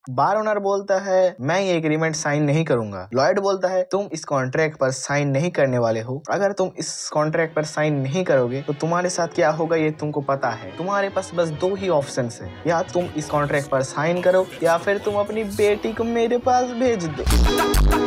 बार owner बोलता है मैं ये एग्रीमेंट साइन नहीं करूंगा। लॉयड बोलता है तुम इस कॉन्ट्रैक्ट पर साइन नहीं करने वाले हो। अगर तुम इस कॉन्ट्रैक्ट पर साइन नहीं करोगे तो तुम्हारे साथ क्या होगा ये तुमको पता है। तुम्हारे पास बस दो ही ऑप्शंस है, या तुम इस कॉन्ट्रैक्ट पर साइन करो या फिर तुम अपनी बेटी को मेरे पास भेज दो।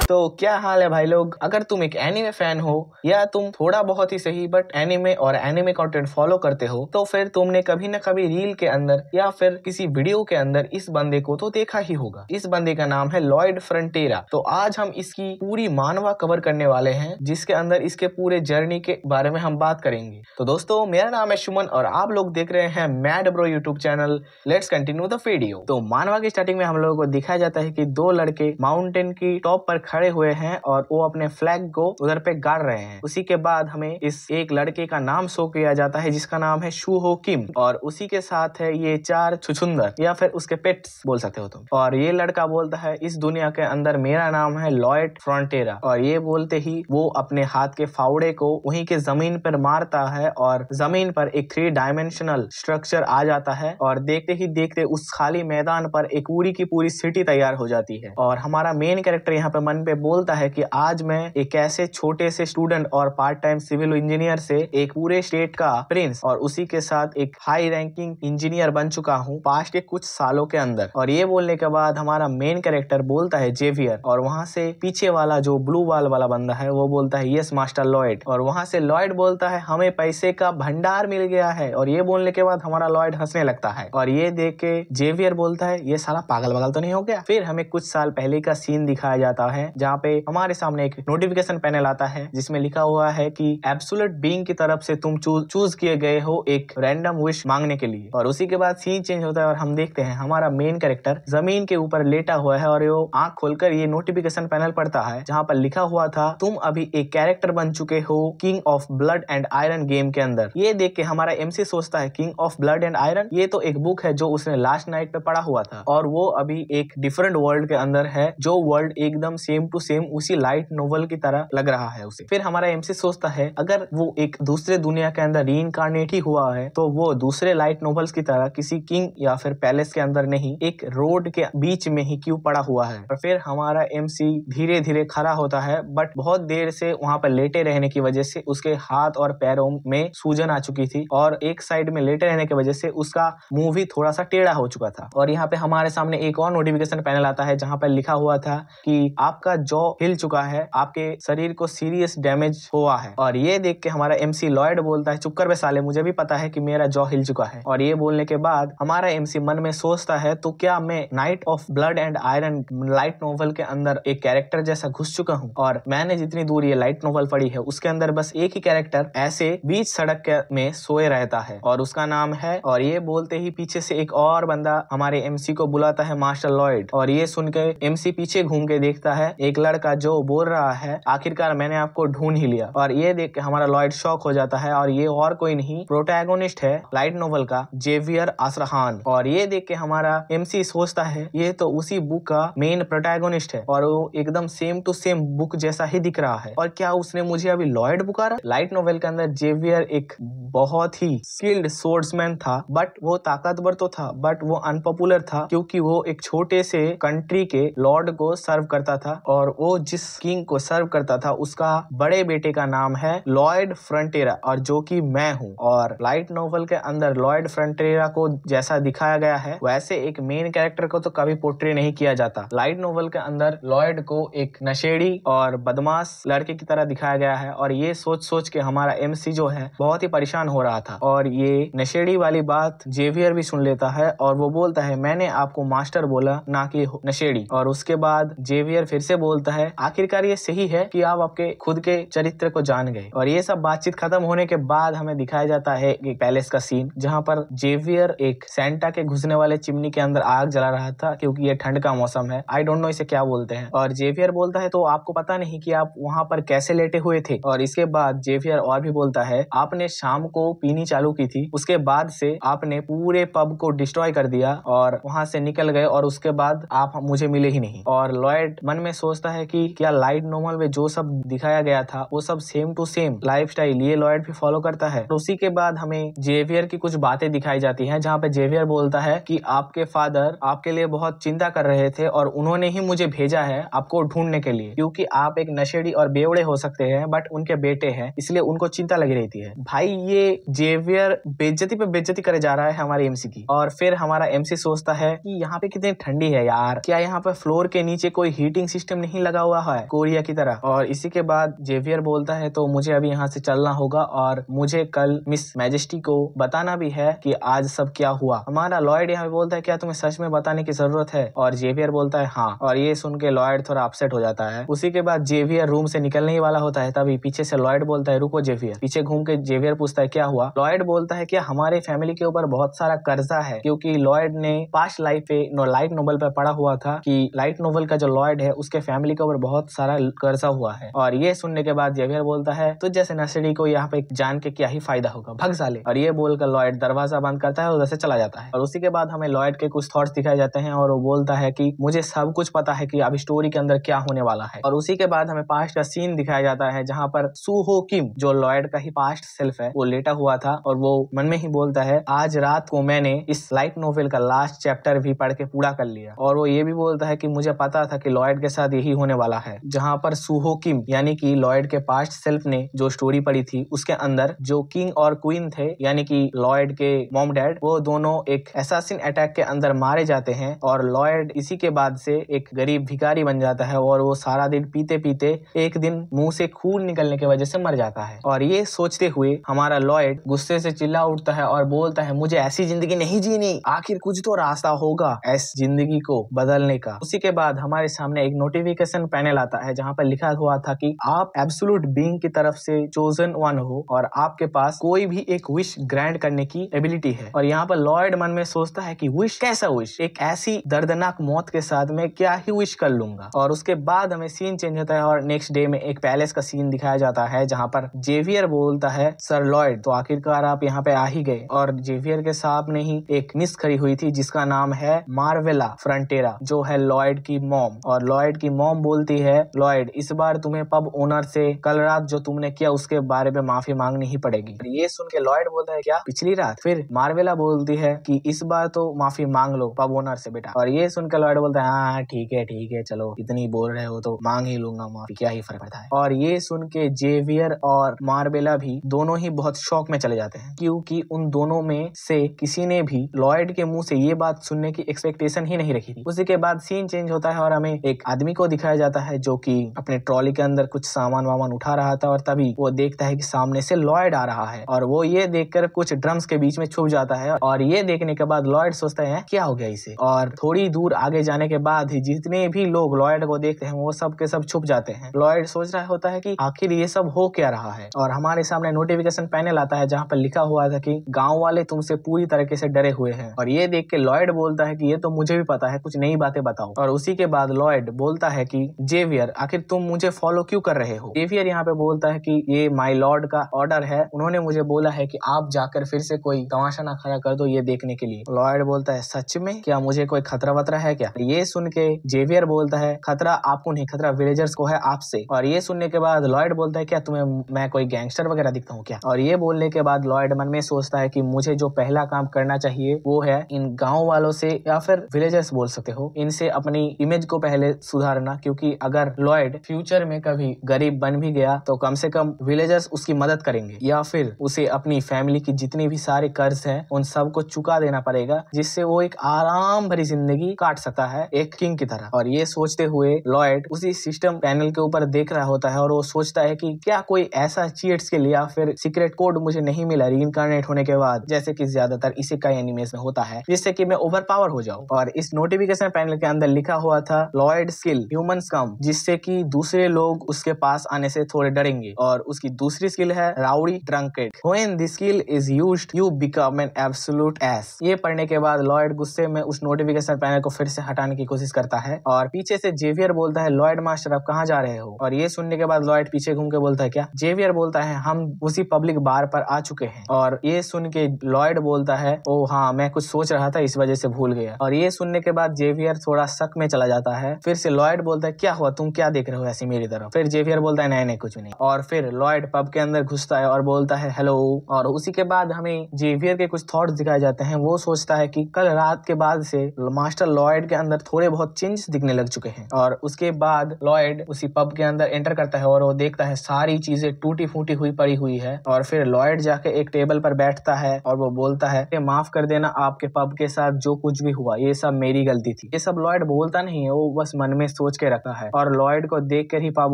तो क्या हाल है भाई लोग। अगर तुम एक एनिमे फैन हो या तुम थोड़ा बहुत ही सही बट एनिमे और एनिमे कंटेंट फॉलो करते हो तो फिर तुमने कभी न कभी रील के अंदर या फिर किसी वीडियो के अंदर इस बंदे को तो देखा ही होगा। इस बंदे का नाम है लॉयड फ्रंटेरा। तो आज हम इसकी पूरी मानवा कवर करने वाले हैं, जिसके अंदर इसके पूरे जर्नी के बारे में हम बात करेंगे। तो दोस्तों मेरा नाम है सुमन और आप लोग देख रहे हैं mad bro YouTube channel. Let's continue the video. तो मानवा की स्टार्टिंग में हम लोगों को दिखाया जाता है कि दो लड़के माउंटेन की टॉप पर खड़े हुए हैं और वो अपने फ्लैग को उधर पे गाड़ रहे हैं। उसी के बाद हमें इस एक लड़के का नाम शो किया जाता है जिसका नाम है शूहो किम, और उसी के साथ है ये चार छुछुंदर या फिर उसके पेट्स बोल सकते हो तुम। और ये लड़का बोलता है इस दुनिया के अंदर मेरा नाम है लॉयड फ्रंटेरा, और ये बोलते ही वो अपने हाथ के फावड़े को वहीं के जमीन पर मारता है और जमीन पर एक 3 डायमेंशनल स्ट्रक्चर आ जाता है और देखते ही देखते उस खाली मैदान पर एक पूरी की पूरी सिटी तैयार हो जाती है। और हमारा मेन कैरेक्टर यहाँ पे मन पे बोलता है कि आज मैं एक ऐसे छोटे से स्टूडेंट और पार्ट टाइम सिविल इंजीनियर से एक पूरे स्टेट का प्रिंस और उसी के साथ एक हाई रैंकिंग इंजीनियर बन चुका हूँ पास्ट के कुछ सालों के अंदर। और ये बोलने के बाद हमारा मेन कैरेक्टर बोलता है जेवियर, और वहां से पीछे वाला जो ब्लू बाल वाला बंदा है वो बोलता है यस मास्टर लॉयड, और वहां से लॉयड बोलता है हमें पैसे का भंडार मिल गया है। और ये बोलने के बाद हमारा लॉयड हंसने लगता है और ये देख के जेवियर बोलता है ये साला पागल वगल तो नहीं हो गया। फिर हमें कुछ साल पहले का सीन दिखाया जाता है जहाँ पे हमारे सामने एक नोटिफिकेशन पैनल आता है जिसमें लिखा हुआ है कि एब्सोल्यूट बीइंग की तरफ से तुम चूज किए गए हो एक रैंडम विश मांगने के लिए। और उसी के बाद सीन चेंज होता है और हम देखते हैं हमारा मेन कैरेक्टर जमीन के ऊपर लेटा हुआ है और वो आंख खोलकर ये नोटिफिकेशन पैनल पढ़ता है जहाँ पर लिखा हुआ था तुम अभी एक कैरेक्टर बन चुके हो king of blood and iron game के अंदर। ये देख के हमारा एमसी सोचता है king of blood and iron, ये तो एक बुक है जो उसने लास्ट नाइट पे पढ़ा हुआ था और वो अभी एक डिफरेंट वर्ल्ड के अंदर है, जो वर्ल्ड एकदम सेम टू सेम उसी लाइट नोवेल की तरह लग रहा है उसे। फिर हमारा एमसी सोचता है अगर वो एक दूसरे दुनिया के अंदर रीइंकार्नेट ही हुआ है तो वो दूसरे लाइट नोवेल्स की तरह किसी किंग या फिर पैलेस के अंदर नहीं, एक रोड के बीच में ही क्यों पड़ा हुआ है। और फिर हमारा एमसी धीरे धीरे खड़ा होता है बट बहुत देर से वहां पर लेटे रहने की वजह से उसके हाथ और पैरों में सूजन आ चुकी थी और एक साइड में लेटे रहने की वजह से उसका मुंह भी थोड़ा सा टेढ़ा हो चुका था। और यहाँ पे हमारे सामने एक और नोटिफिकेशन पैनल आता है जहाँ पर लिखा हुआ था कि आपका जॉ हिल चुका है, आपके शरीर को सीरियस डैमेज हुआ है। और ये देख के हमारा एमसी लॉयड बोलता है चुप कर बे साले, मुझे भी पता है कि मेरा जॉ हिल चुका है। और ये बोलने के बाद हमारा एमसी मन में सोचता है तो क्या मैं night of blood and iron light novel के अंदर एक कैरेक्टर जैसा घुस चुका हूँ। और मैंने जितनी दूर ये लाइट नोवेल पढ़ी है उसके अंदर बस एक ही कैरेक्टर ऐसे बीच सड़क में सोए रहता है और उसका नाम है। और ये बोलते ही पीछे से एक और बंदा हमारे एमसी को बुलाता है मास्टर लॉयड। और ये सुन के एमसी पीछे घूम के देखता है एक लड़का जो बोल रहा है आखिरकार मैंने आपको ढूंढ ही लिया। और ये देख के हमारा लॉयड शॉक हो जाता है और ये और कोई नहीं प्रोटैगोनिस्ट है लाइट नोवेल का जेवियर आसरहान। और ये देख के हमारा एमसी सोचता है ये तो उसी बुक का मेन प्रोटैगोनिस्ट है और वो एकदम सेम टू सेम बुक जैसा ही दिख रहा है। और क्या उसने मुझे अभी लॉयड पुकारा। लाइट नोवेल के अंदर जेवियर एक बहुत ही स्किल्ड सोर्ड्समैन था बट वो ताकतवर तो था बट वो अनपॉपुलर था क्योंकि वो एक छोटे से कंट्री के लॉर्ड को सर्व करता था और वो जिस किंग को सर्व करता था उसका बड़े बेटे का नाम है लॉयड फ्रंटेरा और जो कि मैं हूँ। और लाइट नोवेल के अंदर लॉयड फ्रंटेरा को जैसा दिखाया गया है वैसे एक मेन कैरेक्टर को तो कभी पोर्ट्रे नहीं किया जाता। लाइट नोवेल के अंदर लॉयड को एक नशेड़ी और बदमाश लड़के की तरह दिखाया गया है और ये सोच सोच के हमारा एमसी जो है बहुत ही परेशान हो रहा था। और ये नशेड़ी वाली बात जेवियर भी सुन लेता है और वो बोलता है मैंने आपको मास्टर बोला ना कि नशेड़ी। और उसके बाद जेवियर फिर से बोलता है आखिरकार ये सही है कि आप आपके खुद के चरित्र को जान गए। और ये सब बातचीत खत्म होने के बाद हमें दिखाया जाता है एक पैलेस का सीन जहाँ पर जेवियर एक सेंटा के घुसने वाले चिमनी के अंदर आग जला रहा था क्योंकि ये ठंड का मौसम है। आई डोंट नो इसे क्या बोलते हैं। और जेवियर बोलता है तो आपको पता नहीं कि आप वहाँ पर कैसे लेटे हुए थे। और इसके बाद जेवियर और भी बोलता है आपने शाम को पीनी चालू की थी, उसके बाद से आपने पूरे पब को डिस्ट्रॉय कर दिया और वहाँ से निकल गए और उसके बाद आप मुझे मिले ही नहीं। और लॉयड मन में सोचता है कि क्या लाइट नॉर्मल में जो सब दिखाया गया था वो सब सेम टू सेम लाइफस्टाइल ये लॉयड भी फॉलो करता है। तो उसी के बाद हमें जेवियर की कुछ बातें दिखाई जाती हैं, जहाँ पे जेवियर बोलता है कि आपके फादर आपके लिए बहुत चिंता कर रहे थे और उन्होंने ही मुझे भेजा है आपको ढूंढने के लिए, क्योंकि आप एक नशेड़ी और बेवड़े हो सकते हैं बट उनके बेटे हैं, इसलिए उनको चिंता लगी रहती है। भाई ये जेवियर बेइज्जती पे बेइज्जती करे जा रहा है हमारे एमसी की। और फिर हमारा एमसी सोचता है कि यहाँ पे कितनी ठंडी है यार, क्या यहाँ पे फ्लोर के नीचे कोई हीटिंग सिस्टम नहीं लगा हुआ है कोरिया की तरह। और इसी के बाद जेवियर बोलता है तो मुझे अभी यहाँ से चलना होगा और मुझे कल मिस मैजेस्टी को बताना भी है कि आज सब क्या हुआ। हमारा लॉयड यहाँ पे बोलता है क्या तुम्हें सच में बताने की जरूरत है, और जेवियर बोलता है हाँ। और ये सुन के लॉयड थोड़ा अपसेट हो जाता है। उसी के बाद जेवियर रूम से निकलने ही वाला होता है, तभी पीछे से लॉयड बोलता है रुको जेवियर। पीछे घूम के जेवियर पूछता है क्या हुआ। लॉयड बोलता है क्या हमारे फैमिली के ऊपर बहुत सारा कर्जा है, क्योंकि लॉयड ने पास्ट लाइफ पे लाइट नोवेल पे पढ़ा हुआ था कि लाइट नोवेल का जो लॉयड है उसके फैमिली के ऊपर बहुत सारा कर्जा हुआ है। और ये सुनने के बाद जेवियर बोलता है तो जैसे नशेड़ी को यहाँ पे जान के क्या ही फायदा होगा, भग साले। और ये बोलकर लॉयड दरवाजा बंद करता है और उधर से चला जाता है। और उसी के बाद हमें लॉयड के कुछ थॉट्स दिखाए जाते हैं और वो बोलता है कि मुझे सब कुछ पता है कि अब स्टोरी के अंदर क्या होने वाला है। और उसी के बाद हमें पास्ट का सीन दिखाया जाता है जहाँ पर सू हो किम जो लॉयड का ही पास्ट सेल्फ है वो लेटा हुआ था और वो मन में ही बोलता है आज रात को मैंने इस लाइट नोवेल का लास्ट चैप्टर भी पढ़ के पूरा कर लिया। और वो ये भी बोलता है कि मुझे पता था कि लॉयड के साथ यही होने वाला है। जहाँ पर सूहो किम यानी कि लॉयड के पास्ट सेल्फ ने जो स्टोरी पढ़ी थी उसके अंदर जो किंग और क्वीन थे यानी कि लॉयड के मॉम डैड वो दोनों एक असैसिन अटैक के अंदर मारे जाते हैं। और लॉयड इसी के बाद से एक गरीब भिखारी बन जाता है और वो सारा दिन पीते पीते एक दिन मुंह से खून निकलने की वजह से मर जाता है। और ये सोचते हुए हमारा लॉयड गुस्से से चिल्ला उठता है और बोलता है मुझे ऐसी जिंदगी नहीं जीनी, आखिर कुछ तो रास्ता होगा इस जिंदगी को बदलने का। उसी के बाद हमारे सामने एक नोटिफिकेशन पैनल आता है जहाँ पर लिखा हुआ था कि आप एब्सोल्यूट बीइंग की तरफ से चोजन वन हो और आपके पास कोई भी एक विश ग्रांट करने की एबिलिटी है। और यहाँ पर लॉयड मन में सोचता है कि विश कैसा विश, एक ऐसी दर्दनाक मौत के साथ मैं क्या ही विश कर लूंगा। और उसके बाद हमें सीन चेंज होता है और नेक्स्ट डे में एक पैलेस का सीन दिखाया जाता है जहाँ पर जेवियर बोलता है सर लॉयड तो आखिरकार आप यहाँ पे आ ही गए। और जेवियर के सामने ही एक मिस खड़ी हुई थी जिसका नाम है मार्वेला फ्रंटेरा जो है लॉयड की मॉम। और लॉयड की मॉम बोलती है लॉयड इस बार तुम्हें पब ओनर से कल रात जो तुमने किया उसके बारे में माफी मांगनी ही पड़ेगी। ये सुन के लॉयड बोलता है क्या पिछली रात। फिर मार्वेला बोलती है कि इस बार तो माफी मांग लो पब ओनर से बेटा। और ये सुन के लॉयड बोलता है हाँ ठीक है चलो इतनी बोल रहे हो तो मांग ही लूंगा माफी, क्या ही फर्क पड़ता है। और ये सुन के जेवियर और मार्वेला भी दोनों ही बहुत शॉक में चले जाते हैं क्योंकि उन दोनों में से किसी ने भी लॉयड के मुंह से ये बात सुनने की एक्सपेक्टेशन ही नहीं रखी थी। उसी के बाद सीन चेंज होता है और हमें एक आदमी को दिखाया जाता है जो कि अपने ट्रॉली के अंदर कुछ सामान वामान उठा रहा था और तभी वो देखता है कि सामने से लॉयड आ रहा है। और वो ये देखकर कुछ ड्रम्स के बीच में छुप जाता है। और ये देखने के बाद लॉयड सोचता है क्या हो गया इसे। और थोड़ी दूर आगे जाने के बाद ही जितने भी लोग लॉयड को देखते हैं वो सब के सब छुप जाते हैं। लॉयड सोच रहा होता है कि आखिर ये सब हो क्या रहा है। और हमारे सामने नोटिफिकेशन पैनल आता है जहाँ पर लिखा हुआ था कि गाँव वाले तुमसे पूरी तरीके से डरे हुए हैं। और ये देख के लॉयड बोलता है कि ये तो मुझे भी पता है, कुछ नई बातें बताओ। और उसी के बाद लॉयड बोलता है कि जेवियर आखिर तुम मुझे फॉलो क्यों कर रहे हो। जेवियर यहाँ पे बोलता है कि ये माय लॉर्ड का ऑर्डर है, उन्होंने मुझे बोला है कि आप जाकर फिर से कोई तमाशा ना खड़ा कर दो ये देखने के लिए। लॉयड बोलता है सच में, क्या मुझे कोई खतरा वतरा है क्या। ये सुन के जेवियर बोलता है खतरा आपको नहीं, खतरा विलेजर्स को है आपसे। और ये सुनने के बाद लॉयड बोलता है क्या तुम्हें मैं कोई गैंगस्टर वगैरह दिखता हूँ क्या। और ये बोलने के बाद लॉयड मन में सोचता है कि मुझे जो पहला काम करना चाहिए वो है इन गाँव वालों से या फिर विलेजर्स बोल सकते हो, इनसे अपनी इमेज को पहले सुधारना, क्योंकि अगर लॉयड फ्यूचर में कभी गरीब बन भी गया तो कम से कम विलेजर्स उसकी मदद करेंगे या फिर उसे अपनी फैमिली की जितनी भी सारे कर्ज हैं उन सब को चुका देना पड़ेगा, जिससे वो एक आराम भरी जिंदगी काट सकता है एक किंग की तरह। और ये सोचते हुए लॉयड उसी सिस्टम पैनल के ऊपर देख रहा होता है और वो सोचता है कि क्या कोई ऐसा चीट स्किल या फिर सीक्रेट कोड मुझे नहीं मिला रीइंकार्नेट होने के बाद, जैसे कि ज्यादातर इसेकाई एनिमेस में होता है, जिससे कि मैं ओवर पावर हो जाऊं। और इस नोटिफिकेशन पैनल के अंदर लिखा हुआ था लॉयड स्किल ह्यूमंस कम, जिससे कि दूसरे लोग उसके पास आने से थोड़े डरेंगे। और उसकी दूसरी स्किल है rowdy drunkard, when this skill is used you become an absolute ace. ये पढ़ने के बाद लॉयड गुस्से में उस नोटिफिकेशन पैनल को फिर से हटाने की कोशिश करता है। और पीछे से जेवियर बोलता है लॉयड मास्टर आप कहाँ जा रहे हो। और ये सुनने के बाद लॉयड पीछे घूम के बोलता है क्या। जेवियर बोलता है हम उसी पब्लिक बार पर आ चुके हैं। और ये सुन के लॉयड बोलता है ओ हाँ मैं कुछ सोच रहा था इस वजह से भूल गया। और ये सुनने के बाद जेवियर थोड़ा शक में चला जाता है। फिर से लॉयड बोलता है क्या हुआ, तुम क्या देख रहे हो ऐसी मेरी तरफ। फिर जेवियर बोलता है नहीं नहीं कुछ भी नहीं। और फिर लॉयड पब के अंदर घुसता है और बोलता है हेलो। और उसी के बाद हमें जेवियर के कुछ थॉट्स दिखाए जाते हैं। वो सोचता है कि कल रात के बाद से मास्टर लॉयड के अंदर थोड़े बहुत चेंजेस दिखने लग चुके हैं। और उसके बाद लॉयड उसी पब के अंदर एंटर करता है और वो देखता है सारी चीजें टूटी फूटी हुई पड़ी हुई है। और फिर लॉयड जाके एक टेबल पर बैठता है और वो बोलता है कि माफ कर देना, आपके पब के साथ जो कुछ भी हुआ ये सब मेरी गलती थी। ये सब लॉयड बोलता नहीं है, वो बस मन में सोच के रखा है। और लॉयड को देखकर ही पब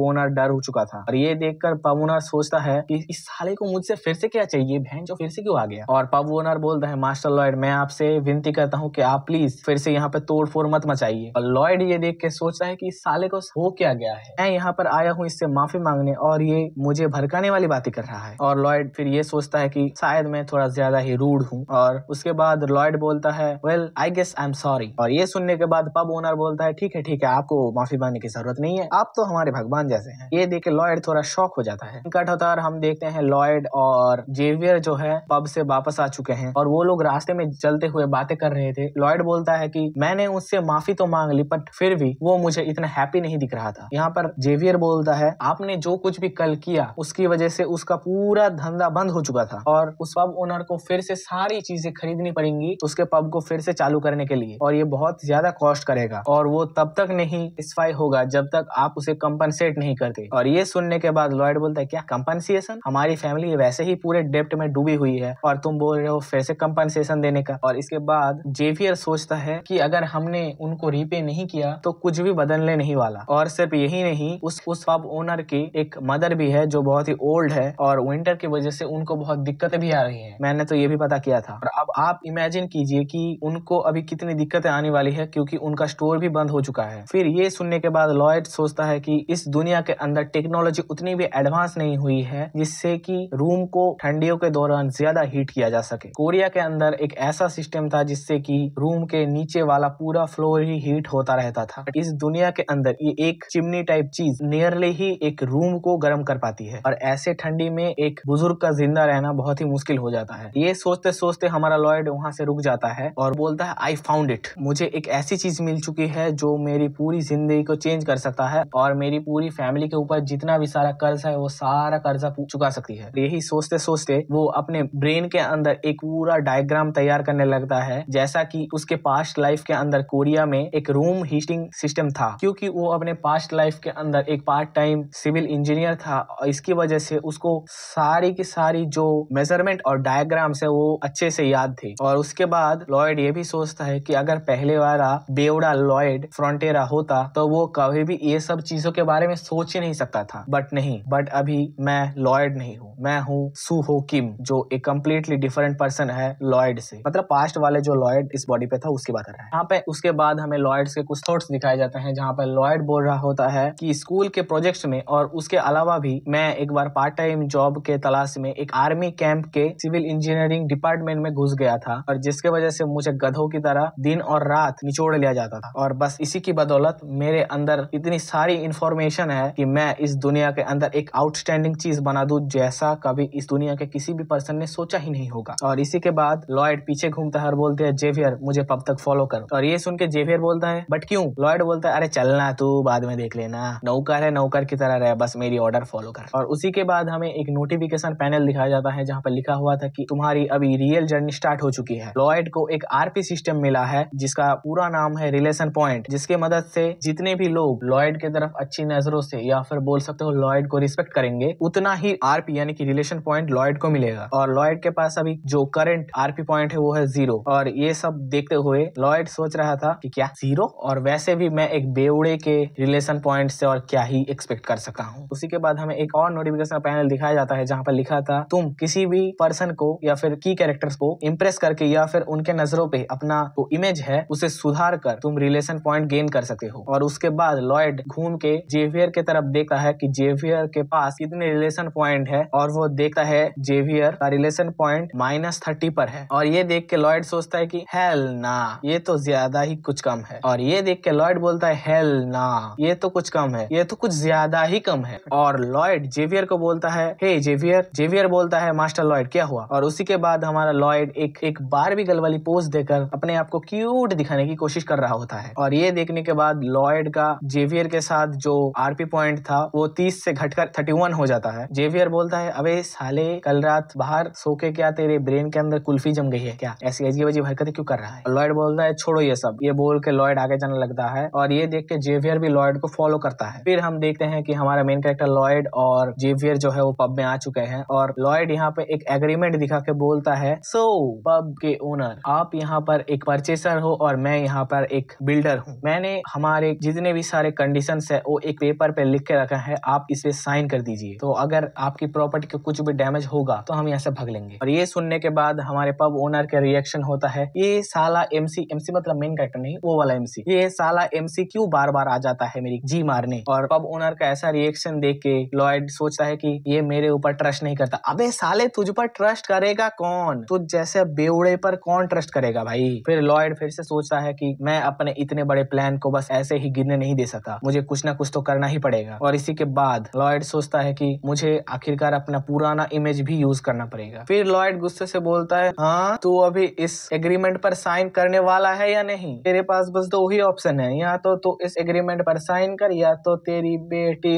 ओनर डर हो चुका था। और ये देखकर पब ओनर सोचता है कि इस साले को मुझसे फिर से क्या चाहिए, बहन जो फिर से क्यों आ गया। और पब ओनर बोलता है मास्टर लॉयड मैं आपसे विनती करता हूँ कि आप प्लीज फिर से यहाँ पे तोड़ फोड़ मत मचाइए। और लॉयड ये देख के सोचता है कि इस साले को हो क्या गया है, मैं यहाँ पर आया हूँ इससे माफी मांगने और ये मुझे भड़काने वाली बातें कर रहा है। और लॉयड फिर ये सोचता है कि शायद मैं थोड़ा ज्यादा ही रूड हूँ। और उसके बाद लॉयड बोलता है well I guess I am sorry. और ये सुनने के बाद पब ओनर बोलता है ठीक है आपको माफी मांगने की जरूरत नहीं है, आप तो हमारे भगवान जैसे हैं। ये देख के लॉयड थोड़ा शॉक हो जाता है। कट होता है और हम देखते हैं लॉयड और जेवियर जो है पब से वापस आ चुके हैं और वो लोग रास्ते में चलते हुए बातें कर रहे थे। लॉयड बोलता है कि मैंने उससे माफी तो मांग ली बट फिर भी वो मुझे इतना हैप्पी नहीं दिख रहा था। यहाँ पर जेवियर बोलता है आपने जो कुछ भी कल किया उसकी वजह से उसका पूरा धंधा बंद हो चुका था और उस पब ओनर को फिर से सारी चीजें खरीदनी पड़ेंगी उसके पब को फिर से चालू करने के लिए और ये बहुत ज्यादा कॉस्ट करेगा और वो तब तक नहीं सेटिस्फाई होगा जब तक आप उसे कंपनसेट नहीं करते। और ये सुनने के बाद लॉयड बोलता है क्या कंपनसेशन, हमारी फैमिली वैसे ही पूरे डेप्ट में डूबी हुई है और तुम बोल रहे हो फिर से कंपनसेशन देने का। और इसके बाद जेवियर सोचता है कि अगर हमने उनको रीपे नहीं किया तो कुछ भी बदलने नहीं वाला। और सिर्फ यही नहीं, उस पब ओनर की एक मदर भी है जो बहुत ही ओल्ड है और विंटर की वजह से उनको बहुत दिक्कतें भी आ रही है। मैंने तो ये भी पता किया था। और अब आप इमेजिन कीजिए कि उनको अभी कितनी दिक्कतें आने वाली है क्योंकि उनका स्टोर भी बंद हो चुका है। फिर ये सुनने के बाद लॉयड सोचता है कि इस दुनिया के अंदर टेक्नोलॉजी उतनी भी एडवांस नहीं हुई है जिससे कि रूम को ठंडियों के दौरान ज्यादा हीट किया जा सके। कोरिया के अंदर एक ऐसा सिस्टम था जिससे कि रूम के नीचे वाला पूरा फ्लोर ही हीट होता रहता था। इस दुनिया के अंदर ये एक चिमनी टाइप चीज नियरली ही एक रूम को गर्म कर पाती है और ऐसे ठंडी में एक बुजुर्ग का जिंदा रहना बहुत ही मुश्किल हो जाता है। ये सोचते सोचते हमारा लॉयड वहां से रुक जाता है और बोलता है आई फाउंड इट, मुझे एक ऐसी चीज मिल चुकी है जो मेरी पूरी जिंदगी को चेंज कर सकता है और मेरी पूरी फैमिली के ऊपर जितना भी सारा कर्ज है वो सारा कर्जा चुका सकती है। यही सोचते सोचते वो अपने ब्रेन के अंदर एक पूरा डायग्राम तैयार करने लगता है जैसा कि उसके पास्ट लाइफ के अंदर कोरिया में एक रूम हीटिंग सिस्टम था क्योंकि वो अपने पास्ट लाइफ के अंदर एक पार्ट टाइम सिविल इंजीनियर था और इसकी वजह से उसको सारी की सारी जो मेजरमेंट और डायग्राम है वो अच्छे से याद थे। और उसके बाद लॉयड ये भी सोचता है कि अगर पहले वाला बेवड़ा लॉयड फ्रंटेरा होता तो वो कभी भी ये सब चीजों के बारे में सोच ही नहीं सकता था। बट अभी मैं लॉयड नहीं हूँ, मैं हूँ सू हो किम जो एक कम्प्लीटली डिफरेंट पर्सन है लॉयड से। मतलब पास्ट वाले जो लॉयड इस बॉडी पे था उसकी बात कर रहा है यहाँ पे। उसके बाद हमें लॉयड के कुछ थॉट्स दिखाए जाते हैं जहाँ पे लॉयड बोल रहा होता है कि स्कूल के प्रोजेक्ट्स में और उसके अलावा भी मैं एक बार पार्ट टाइम जॉब के तलाश में एक आर्मी कैंप के सिविल इंजीनियरिंग डिपार्टमेंट में घुस गया था और जिसके वजह से मुझे गधों की तरह दिन और रात निचोड़ लिया जाता था और बस इसी की बदौलत मेरे अंदर इतनी सारी इंफॉर्मेशन है कि मैं इस दुनिया के अंदर एक आउटस्टैंडिंग चीज बना दूं जैसा कभी इस दुनिया के किसी भी पर्सन ने सोचा ही नहीं होगा। और इसी के बाद लॉयड पीछे घूमता है और बोलते हैं जेवियर मुझे पब तक फॉलो कर। और ये सुन के जेवियर बोलता है बट क्यों? लॉयड बोलता है अरे चलना तू बाद में देख लेना, नौकर है नौकर की तरह रहे, बस मेरी ऑर्डर फॉलो कर। और उसी के बाद हमें एक नोटिफिकेशन पैनल दिखाया जाता है जहाँ पर लिखा हुआ था कि तुम्हारी अभी रियल जर्नी स्टार्ट हो चुकी है। लॉयड को एक आरपी सिस्टम मिला है जिसका पूरा नाम है रिलेशन पॉइंट, जिसके मदद से जितने भी लोग लॉयड की तरफ अच्छी नजरों से या फिर बोल सकते हो लॉयड को रिस्पेक्ट करेंगे उतना ही आरपी यानी कि रिलेशन पॉइंट लॉयड को मिलेगा। और लॉयड के पास अभी जो करंट आरपी पॉइंट है वो है 0। और ये सब देखते हुए लॉयड सोच रहा था कि क्या 0, और वैसे भी मैं एक बेवड़े के रिलेशन पॉइंट से और क्या ही एक्सपेक्ट कर सकता हूँ। उसी के बाद हमें एक और नोटिफिकेशन पैनल दिखाया जाता है जहाँ पर लिखा था तुम किसी भी पर्सन को या फिर की कैरेक्टर्स को इम्प्रेस करके या फिर उनके नजरों पे अपना जो इमेज है उसे सुधार कर तुम रिलेशन पॉइंट गेन कर सकते हो। और उसके बाद लॉयड घूम के जेवियर के तरफ देखता है कि जेवियर के पास कितने रिलेशन पॉइंट है और वो देखता है जेवियर का रिलेशन पॉइंट -30 पर है। और ये देख के लॉयड सोचता है कि हेल ना, ये तो ज्यादा ही कुछ कम है। और ये देख के लॉयड बोलता है हेल ना, ये तो कुछ कम है, ये तो कुछ ज्यादा ही कम है। और लॉयड जेवियर को बोलता है हे जेवियर। जेवियर बोलता है मास्टर लॉयड क्या हुआ? और उसी के बाद हमारा लॉयड एक बारबी गर्ल वाली पोज देकर अपने आप को क्यूट दिखाने की कोशिश कर रहा होता है। और ये देखने के बाद लॉयड लॉयड का जेवियर के साथ जो आरपी पॉइंट था वो 30 से घटकर 31 हो जाता है। जेवियर बोलता है अबे साले कल रात बाहर सो के क्या तेरे ब्रेन के अंदर कुल्फी जम गई है क्या, ऐसी अजीब अजीब हरकतें क्यों कर रहा है। लॉयड बोलता है छोड़ो ये सब, ये बोल के लॉयड आगे जाने लगता है और ये देख के जेवियर भी लॉयड को फॉलो करता है। फिर हम देखते हैं कि हमारा मेन कैरेक्टर लॉयड और जेवियर जो है वो पब में आ चुके हैं और लॉयड यहाँ पे एक एग्रीमेंट दिखा के बोलता है सो पब के ओनर आप यहाँ पर एक परचेसर हो और मैं यहाँ पर एक बिल्डर हूँ। मैंने हमारे जितने भी सारे कंडीशंस है वो एक पेपर पे लिख के रखा है, आप इसे साइन कर दीजिए, तो अगर आपकी प्रॉपर्टी को कुछ भी डैमेज होगा तो हम यहाँ से भाग लेंगे। और ये सुनने के बाद हमारे पब ओनर का रिएक्शन होता है ये साला एमसी मतलब मेन कैरेक्टर नहीं वो वाला एमसी, ये साला एमसी क्यों बार बार आ जाता है मेरी जी मारने। और पब ओनर का ऐसा रिएक्शन देख के लॉयड सोचता है कि ये मेरे ऊपर ट्रस्ट नहीं करता। अबे साले तुझ पर ट्रस्ट करेगा कौन, तुझ जैसे बेवड़े पर कौन ट्रस्ट करेगा भाई। फिर लॉयड फिर से सोचता है कि मैं अपने इतने बड़े प्लान को बस ऐसे ही गिरने नहीं दे सकता, मुझे कुछ ना कुछ तो करना ही पड़ेगा। और इसी के बाद लॉयड सोचता है कि मुझे आखिरकार अपना पुराना इमेज भी यूज करना पड़ेगा। फिर लॉयड गुस्से से बोलता है हाँ तू अभी इस एग्रीमेंट पर साइन करने वाला है या नहीं, तेरे पास बस दो ही ऑप्शन है, या तो तू इस एग्रीमेंट पर साइन कर या तो तेरी बेटी।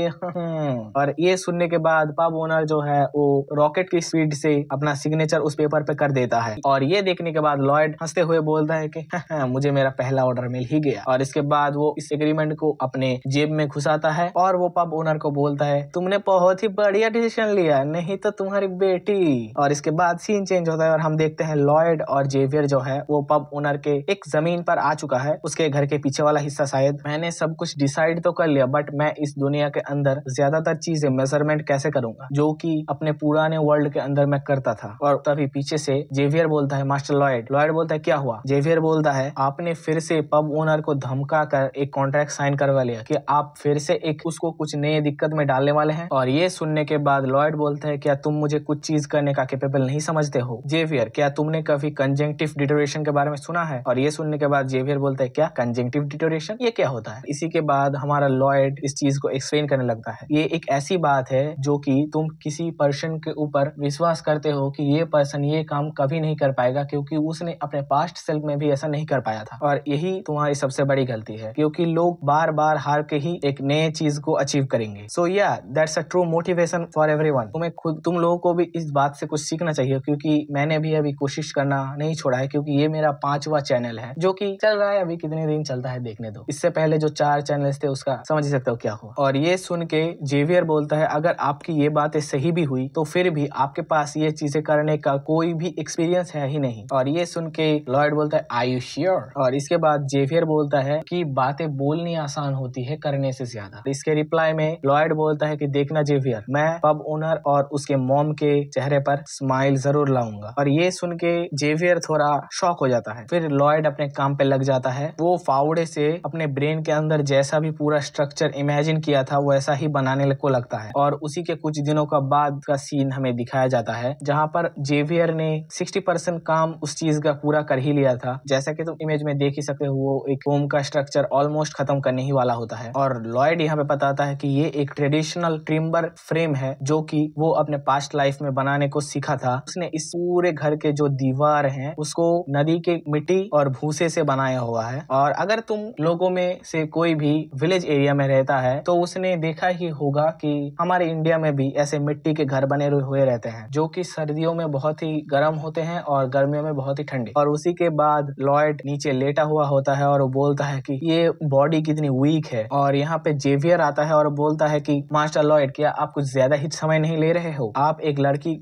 और ये सुनने के बाद पब ओनर जो है वो रॉकेट की स्पीड से अपना सिग्नेचर उस पेपर पे कर देता है। और ये देखने के बाद लॉयड हंसते हुए बोलता है कि मुझे मेरा पहला ऑर्डर मिल ही गया। और इसके बाद वो इस एग्रीमेंट को अपने जेब में घुसाता है और वो पब ओनर को बोलता है तुमने बहुत ही बढ़िया डिसीजन लिया, नहीं तो तुम्हारी बेटी। और इसके बाद सीन चेंज होता है और हम देखते हैं लॉयड और जेवियर जो है वो पब ओनर के एक जमीन पर आ चुका है, उसके घर के पीछे वाला हिस्सा। शायद मैंने सब कुछ डिसाइड तो कर लिया बट मैं इस दुनिया के अंदर ज्यादातर चीजें मेजरमेंट कैसे करूंगा जो कि अपने पुराने वर्ल्ड के अंदर मैं करता था। और तभी पीछे से जेवियर बोलता है मास्टर लॉयड। लॉयड बोलता है क्या हुआ। जेवियर बोलता है आपने फिर से पब ओनर को धमका कर एक कॉन्ट्रैक्ट साइन करवा लिया कि आप फिर से एक उसको कुछ नए दिक्कत में डालने वाले हैं। और ये सुनने के बाद लॉयड बोलता है क्या तुम मुझे कुछ चीज करने का कैपेबल नहीं समझते हो। जेवियर क्या तुमने कभी कंजंक्टिव डिटोरेशन के बारे में सुना है। और ये सुनने के बाद जेवियर बोलता है क्या कंजंक्टिव डिटोरेशन, ये क्या होता है। इसी के बाद हमारा लॉयड इस चीज को एक्सप्लेन करने लगता है ये एक ऐसी बात है जो कि तुम किसी पर्सन के ऊपर विश्वास करते हो कि ये पर्सन ये काम कभी नहीं कर पाएगा क्योंकि उसने अपने पास्ट सेल्फ में भी ऐसा नहीं कर पाया था। और यही तुम्हारी सबसे बड़ी गलती है क्योंकि लोग बार बार हार के ही एक नए चीज को अचीव करेंगे। सो या that's a true motivation for everyone. तुम्हें खुद तुम लोगों को भी इस बात से कुछ सीखना चाहिए क्योंकि मैंने भी अभी कोशिश करना नहीं छोड़ा है क्योंकि ये मेरा 5वां चैनल है जो कि चल रहा है, अभी कितने दिन चलता है देखने दो। इससे पहले जो 4 चैनल्स थे उसका समझ ही सकते हो क्या हुआ। और ये सुन के जेवियर बोलता है अगर आपकी ये बातें सही भी हुई तो फिर भी आपके पास ये चीजें करने का कोई भी एक्सपीरियंस है ही नहीं। और ये सुन के लॉयड बोलता है आर यू श्योर। और इसके बाद जेवियर बोलता है कि बातें बोलनी आसान होती है करने से ज्यादा। इसके रिप्लाई में लॉयड बोलता है कि देखना जेवियर, मैं पब ओनर और उसके मॉम के चेहरे पर स्माइल जरूर लाऊंगा। और ये सुन के जेवियर थोड़ा शॉक हो जाता है। फिर लॉयड अपने काम पे लग जाता है। वो फावड़े से अपने ब्रेन के अंदर जैसा भी पूरा स्ट्रक्चर इमेजिन किया था वैसा ही बनाने को लगता है। और उसी के कुछ दिनों का बाद का सीन हमें दिखाया जाता है जहाँ पर जेवियर ने 60% काम उस चीज का पूरा कर ही लिया था। जैसा कि तुम इमेज में देख ही सकते हो वो एक होम का स्ट्रक्चर ऑलमोस्ट खत्म करने ही वाला होता है। और लॉयड यहाँ पे बताता है कि ये एक ट्रेडिशनल टिम्बर फ्रेम है जो कि वो अपने पास्ट लाइफ में बनाने को सीखा था। उसने इस पूरे घर के जो दीवार हैं उसको नदी के मिट्टी और भूसे से बनाया हुआ है। और अगर तुम लोगों में से कोई भी विलेज एरिया में रहता है तो उसने देखा ही होगा कि हमारे इंडिया में भी ऐसे मिट्टी के घर बने हुए रहते हैं जो कि सर्दियों में बहुत ही गर्म होते हैं और गर्मियों में बहुत ही ठंडे। और उसी के बाद लॉयड नीचे लेटा हुआ होता है और वो बोलता है कि ये बॉडी कितनी वीक है। और यहाँ पे जेवियर आता है और बोलता है कि मास्टर लॉयड क्या आप कुछ ज्यादा ही समय नहीं ले रहे हो, आप एक लड़की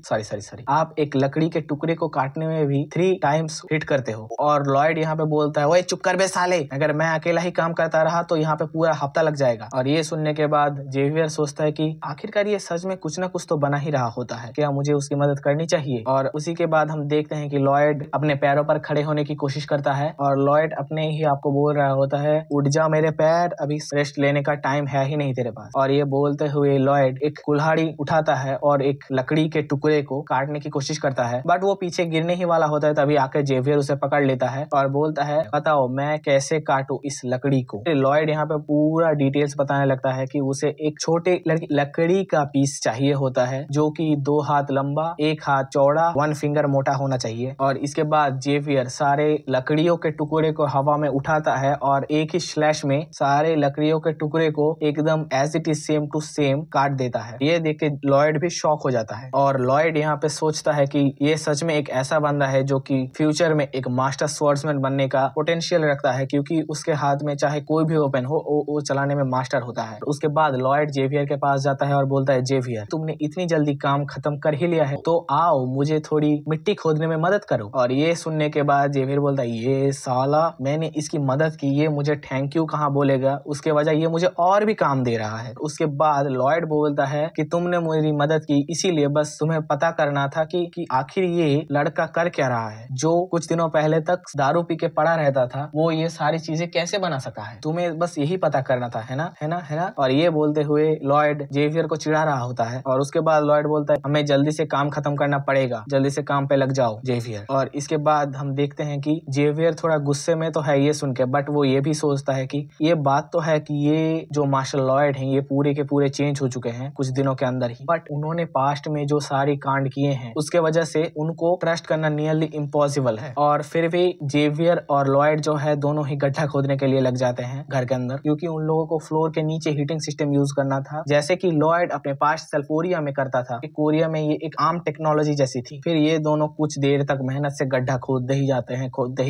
आप एक लकड़ी के टुकड़े को काटने में भी 3 टाइम्स हिट करते हो। और लॉयड यहाँ पे बोलता है ओए चुप कर बे साले, अगर मैं अकेला ही काम करता रहा तो यहाँ पे पूरा हफ्ता लग जाएगा। और ये सुनने के बाद जेवियर सोचता है कि आखिरकार ये सच में कुछ ना कुछ तो बना ही रहा होता है, क्या मुझे उसकी मदद करनी चाहिए। और उसी के बाद हम देखते हैं कि लॉयड अपने पैरों पर खड़े होने की कोशिश करता है और लॉयड अपने ही आपको बोल रहा होता है उठ जा मेरे पैर, अभी रेस्ट लेने का टाइम है ही नहीं तेरे पास। और ये बोलते हुए लॉयड एक कुल्हाड़ी उठाता है और एक लकड़ी के टुकड़े को काटने की कोशिश करता है बट वो पीछे गिरने ही वाला होता है। तभी आकर जेवियर उसे पकड़ लेता है और बोलता है बताओ मैं कैसे काटूं इस लकड़ी को। लॉयड यहाँ पे पूरा डिटेल्स बताने लगता है कि उसे एक छोटे लकड़ी का पीस चाहिए होता है जो कि 2 हाथ लंबा, 1 हाथ चौड़ा, 1 फिंगर मोटा होना चाहिए। और इसके बाद जेवियर सारे लकड़ियों के टुकड़े को हवा में उठाता है और एक ही स्लैश रश में सारे लकड़ियों के टुकड़े को एकदम as it is same to same काट देता है। ये देख के लॉयड भी शॉक हो जाता है और लॉयड यहाँ पे सोचता है कि ये सच में एक ऐसा बंदा है जो कि फ्यूचर में एक मास्टर स्वॉर्ड्समैन बनने का पोटेंशियल रखता है, क्योंकि उसके हाथ में चाहे कोई भी वेपन हो वो चलाने में मास्टर होता है। उसके बाद लॉयड जेवियर के पास जाता है और बोलता है, जेवियर तुमने इतनी जल्दी काम खत्म कर ही लिया है तो आओ मुझे थोड़ी मिट्टी खोदने में मदद करो। और ये सुनने के बाद जेवियर बोलता है, ये साला मैंने इसकी मदद की, ये मुझे थैंक यू कहाँ बोलेगा, उसके वजह ये मुझे और भी काम दे रहा है। उसके बाद लॉयड बोलता है कि तुमने मेरी मदद की इसीलिए बस तुम्हें पता करना था कि आखिर ये लड़का कर क्या रहा है, जो कुछ दिनों पहले तक दारू पी के पड़ा रहता था, वो ये सारी चीजें कैसे बना सका है, तुम्हें बस यही पता करना था, है ना, है ना, है ना। और ये बोलते हुए लॉयड जेवियर को चिढ़ा रहा होता है और उसके बाद लॉयड बोलता है, हमें जल्दी से काम खत्म करना पड़ेगा, जल्दी से काम पे लग जाओ जेवियर। और इसके बाद हम देखते हैं कि जेवियर थोड़ा गुस्से में तो है ये सुन के, बट वो ये भी सोचता है कि ये बात तो है कि ये जो मार्शल लॉयड हैं ये पूरे के पूरे चेंज हो चुके हैं कुछ दिनों के अंदर ही, बट उन्होंने पास्ट में जो सारी कांड किए हैं उसके वजह से उनको ट्रस्ट करना नियरली इम्पॉसिबल है। और फिर भी जेवियर और लॉयड जो है दोनों ही गड्ढा खोदने के लिए लग जाते हैं घर के अंदर, क्योंकि उन लोगों को फ्लोर के नीचे हीटिंग सिस्टम यूज करना था, जैसे कि लॉयड अपने पास्ट सेल्फ कोरिया में करता था। कोरिया में ये एक आम टेक्नोलॉजी जैसी थी। फिर ये दोनों कुछ देर तक मेहनत से गड्ढा खोदते ही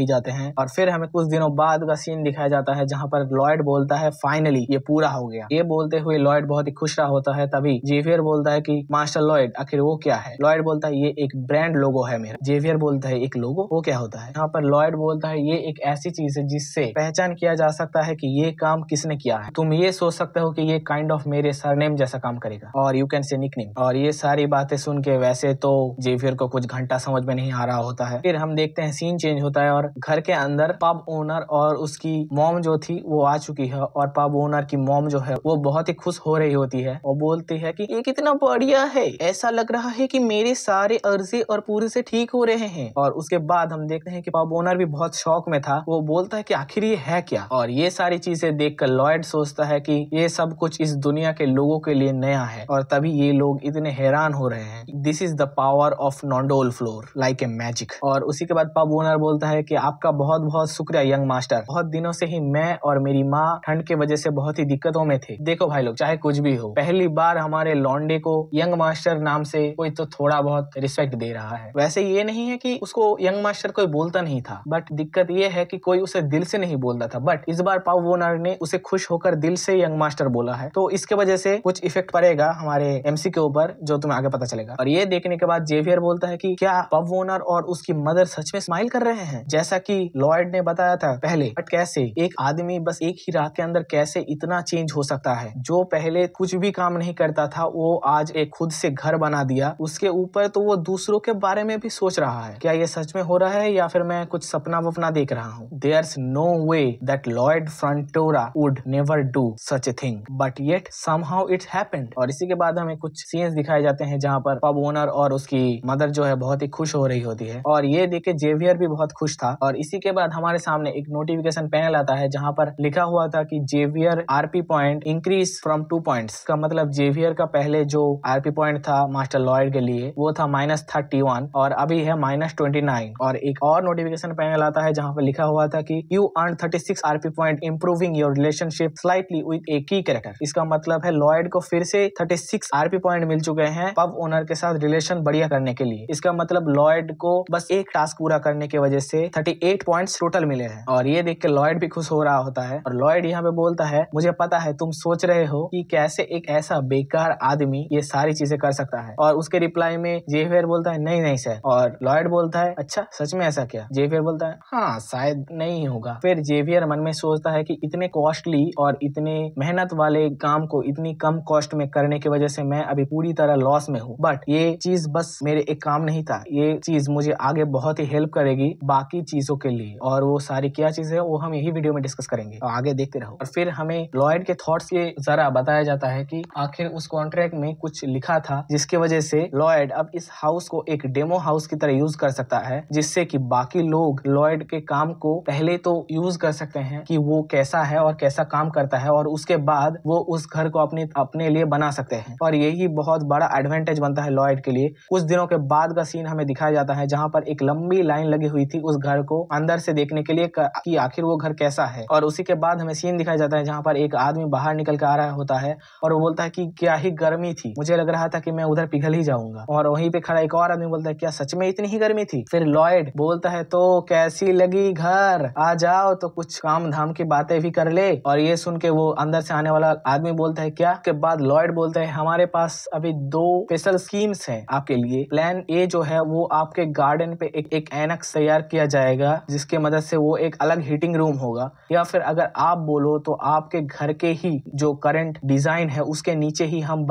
जाते हैं और फिर हमें कुछ दिनों बाद का सीन दिखाया जाता है जहाँ पर लॉयड बोलता है, फाइनली ये पूरा हो गया। ये बोलते हुए लॉयड बहुत ही खुश रहा होता है। तभी जेवियर बोलता है कि मास्टर लॉयड आखिर वो क्या है। लॉयड बोलता है, ये एक ब्रांड लोगो है मेरा। जेवियर बोलता है, एक लोगो, वो क्या होता है। यहाँ पर लॉयड बोलता है, ये एक ऐसी चीज है जिससे पहचान किया जा सकता है कि ये काम किसने किया है। तुम ये सोच सकते हो कि ये काइंड ऑफ मेरे सरनेम जैसा काम करेगा, और यू कैन से निकनेम। और ये सारी बातें सुन के वैसे तो जेवियर को कुछ घंटा समझ में नहीं आ रहा होता है। फिर हम देखते हैं सीन चेंज होता है और घर के अंदर पब ओनर और उसकी मॉम जो थी वो आ चुकी है, और पब ओनर की मॉम जो है वो बहुत ही खुश हो रही होती है और बोलती है कि ये कितना बढ़िया है, ऐसा लग रहा है कि मेरे सारे अर्जे और पूरे से ठीक हो रहे हैं। और उसके बाद हम देखते हैं कि पब ओनर भी बहुत शौक में था। वो बोलता है कि आखिर ये है क्या। और ये सारी चीजें देखकर लॉयड सोचता है कि ये सब कुछ इस दुनिया के लोगों के लिए नया है, और तभी ये लोग इतने हैरान हो रहे हैं। This is the power of nondual floor like a magic. और उसी के बाद पब ओनर बोलता है कि आपका बहुत बहुत शुक्रिया यंग मास्टर, बहुत दिनों से ही मैं और मेरी माँ ठंड के वजह से बहुत ही दिक्कतों में थे। देखो भाई लोग, चाहे कुछ भी हो, पहली बार हमारे लॉन्डे को यंग मास्टर नाम से कोई तो थोड़ा बहुत रिस्पेक्ट दे रहा है। वैसे ये नहीं है कि उसको यंग मास्टर कोई बोलता नहीं था, बट दिक्कत ये है कि कोई उसे दिल से नहीं बोलता था, बट इस बार पब ओनर ने उसे खुश होकर दिल से यंग मास्टर बोला है, तो इसके वजह से कुछ इफेक्ट पड़ेगा हमारे एमसी के ऊपर, जो तुम्हें आगे पता चलेगा। और ये देखने के बाद जेवियर बोलता है कि क्या पब ओनर और उसकी मदर सच में स्माइल कर रहे हैं जैसा कि लॉयड ने बताया था पहले। बट कैसे एक आदमी बस एक ही रात के अंदर कैसे इतना चेंज हो सकता है। जो पहले कुछ भी काम नहीं करता था वो आज एक खुद से घर बना दिया, उसके ऊपर तो वो दूसरों के बारे में भी सोच रहा है। क्या ये सच में हो रहा है या फिर मैं कुछ सपना वपना देख रहा हूँ। There's no way that Lloyd Frontora would never do such a thing, but yet somehow it happened। और इसी के बाद हमें कुछ सीन्स दिखाए जाते हैं जहाँ पर पब ओनर और उसकी मदर जो है बहुत ही खुश हो रही होती है, और ये देख के जेवियर भी बहुत खुश था। और इसी के बाद हमारे सामने एक नोटिफिकेशन पैनल आता है जहाँ पर लिखा हुआ था कि Xavier RP point increase from 2 points. का मतलब जेवियर का पहले जो आरपी पॉइंट था मास्टर लॉयड के लिए वो था -31 और अभी है -29। और एक और नोटिफिकेशन पैनल आता है जहाँ पर लिखा हुआ था कि you earn 36 RP point improving your relationship slightly with a key character. इसका मतलब है लॉयड को फिर से 36 आरपी पॉइंट मिल चुके हैं पब ओनर के साथ रिलेशन बढ़िया करने के लिए। इसका मतलब लॉयड को बस एक टास्क पूरा करने की वजह से 38 पॉइंट्स टोटल मिले हैं। और ये देख के लॉयड भी खुश हो रहा होता है। और लॉयड यहाँ पे बोलता है, मुझे पता है तुम सोच रहे हो कि कैसे एक ऐसा बेकार आदमी ये सारी चीजें कर सकता है। और उसके रिप्लाई में जेवियर बोलता है, नहीं नहीं सर। और लॉयड बोलता है, अच्छा सच में ऐसा क्या। जेवियर बोलता है, हाँ शायद नहीं होगा। फिर जेवियर मन में सोचता है कि इतने कॉस्टली और इतने मेहनत वाले काम को इतनी कम कॉस्ट में करने की वजह से मैं अभी पूरी तरह लॉस में हूँ, बट ये चीज बस मेरे एक काम नहीं था, ये चीज मुझे आगे बहुत ही हेल्प करेगी बाकी चीजों के लिए। और वो सारी क्या चीज है वो हम यही वीडियो में डिस्कस करेंगे, तो आगे देखते रहो। और फिर हमें लॉयड के थॉट्स ये जरा बताया जाता है कि आखिर उस कॉन्ट्रैक्ट में कुछ लिखा था जिसकी वजह से लॉयड अब इस हाउस को एक डेमो हाउस की तरह यूज कर सकता है, जिससे कि बाकी लोग लॉयड के काम को पहले तो यूज कर सकते हैं कि वो कैसा है और कैसा काम करता है, और उसके बाद वो उस घर को अपने लिए बना सकते हैं। और यही बहुत बड़ा एडवांटेज बनता है लॉयड के लिए। कुछ दिनों के बाद का सीन हमें दिखाया जाता है जहाँ पर एक लंबी लाइन लगी हुई थी उस घर को अंदर से देखने के लिए कि आखिर वो घर कैसा है। और उसी उसी के बाद हमें सीन दिखाया जाता है जहाँ पर एक आदमी बाहर निकल के आ रहा होता है और वो बोलता है कि क्या ही गर्मी थी, मुझे लग रहा था कि मैं उधर पिघल ही जाऊंगा। और वहीं पे खड़ा एक और आदमी बोलता है क्या सच में इतनी ही गर्मी थी? फिर लॉयड बोलता है तो कैसी लगी घर, आ जाओ तो कुछ काम धाम की बातें भी कर ले। और ये सुन के वो अंदर से आने वाला आदमी बोलता है क्या? के बाद लॉयड बोलता है हमारे पास अभी 2 स्पेशल स्कीम्स हैं आपके लिए। प्लान ए जो है वो आपके गार्डन पे एक एनेक्स तैयार किया जाएगा जिसके मदद से वो एक अलग हीटिंग रूम होगा, या फिर अगर आप बोलो तो आपके घर के ही जो करंट डिजाइन है उसके नीचे ही हम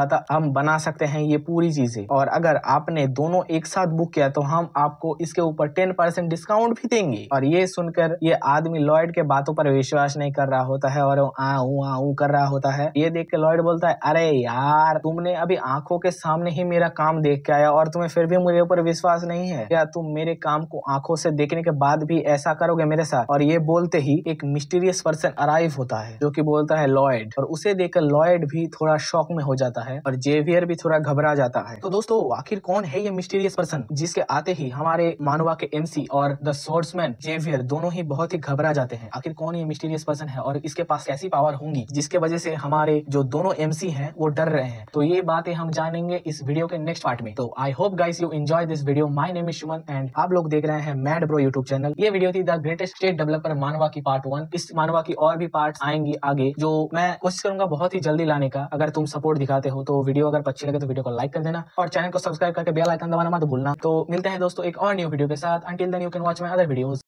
बना सकते हैं ये पूरी चीजें। और अगर आपने दोनों एक साथ बुक किया तो हम आपको इसके ऊपर 10% डिस्काउंट भी देंगे। और ये सुनकर ये आदमी लॉयड के बातों पर विश्वास नहीं कर रहा होता है और आऊ कर रहा होता है। ये देख के लॉयड बोलता है अरे यार तुमने अभी आंखों के सामने ही मेरा काम देख के आया और तुम्हें फिर भी मुझे ऊपर विश्वास नहीं है क्या? तुम मेरे काम को आंखों से देखने के बाद भी ऐसा करोगे मेरे साथ? और ये बोलते ही एक मिस्टीरियस पर्सन अराइव होता है जो कि बोलता है लॉयड, और उसे देखकर लॉयड भी थोड़ा शॉक में हो जाता है और जेवियर भी थोड़ा घबरा जाता है। तो दोस्तों आखिर कौन है ये मिस्टीरियस पर्सन जिसके आते ही हमारे मानवा के एमसी और द स्वॉर्ड्समैन जेवियर दोनों ही बहुत ही घबरा जाते हैं? आखिर कौन ये मिस्टीरियस पर्सन है और इसके पास कैसी पावर होंगी जिसके वजह से हमारे जो दोनों एमसी हैं वो डर रहे हैं? तो ये बातें हम जानेंगे इस वीडियो के नेक्स्ट पार्ट में। तो I hope guys you enjoy this video. My name is Suman and आप लोग देख रहे हैं मैड ब्रो यूट्यूब चैनल। ये वीडियो थी द ग्रेटेस्ट स्टेट डेवलपर मानवा की पार्ट 1। इस मानवा की और भी पार्ट्स आएंगी आगे जो मैं कोशिश करूंगा बहुत ही जल्दी लाने का। अगर तुम सपोर्ट दिखाते हो तो वीडियो अगर अच्छी लगे तो वीडियो को लाइक कर देना और चैनल को सब्सक्राइब करके बेल आइकन दबाना मत भूलना। तो मिलते हैं दोस्तों एक और न्यू वीडियो के साथ। Until then you can watch my other videos.